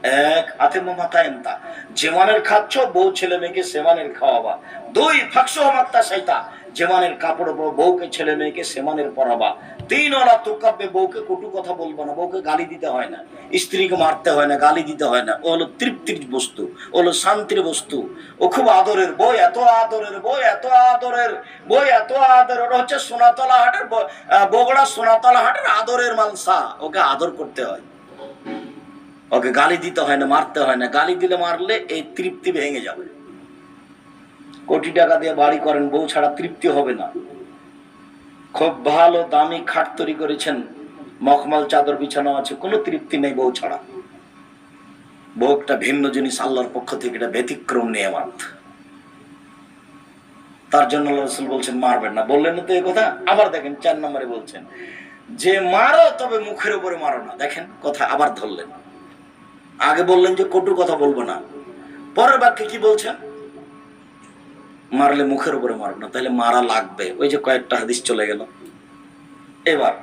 এক, আতিমু মাতাইমতা, যে মানের খাচ্ছ বউ ছেলে মেয়েকে সে মানের খাওয়াবা। দুই, ফাকসু মাত্তা সাইতা, যে মানের কাপড় বউকে ছেলে মেয়েকে সে মানের পরাবা। তিন, ওলা তুকাব্বে, বউকে কটু কথা বলবো না, বউকে গালি দিতে হয় না, স্ত্রীকে মারতে হয় না, গালি দিতে হয় না। ও হলো তৃপ্তির বস্তু, ও হলো শান্তির বস্তু, ও খুব আদরের বই, এত আদরের বই, এত আদরের বই, এত আদর। ওটা হচ্ছে সোনাতলা হাটের বগুড়া সোনাতলা হাটের আদরের মালসা, ওকে আদর করতে হয়, ওকে গালি দিতে হয় না, মারতে হয় না। গালি দিলে মারলে এই তৃপ্তি ভেঙে যাবে। কোটি টাকা দিয়ে বাড়ি করেন, বউ ছাড়া তৃপ্তি হবে না। খুব ভালো দামি খাট তৈরি করেছেন, মখমল চাদর বিছানো আছে, কোনো তৃপ্তি নেই বউ ছাড়া। বউ একটা ভিন্ন জিনিস, আল্লাহর পক্ষ থেকে এটা ব্যতিক্রম নিয়ামত। তার জন্য আল্লাহ রাসূল বলছেন মারবেন না। বললেন না তো এই কথা, আবার দেখেন 4 নম্বরে বলছেন যে মারো তবে মুখের উপরে মারো না। দেখেন কথা আবার ধরলেন। আগে বললেন যে কটু কথা বলবো না, পরের বাক্যে কি বলছেন? মারলে মুখের উপরে মারবো না। তাহলে মারা লাগবে, ওই যে কয়েকটা হাদিস চলে গেল। এবার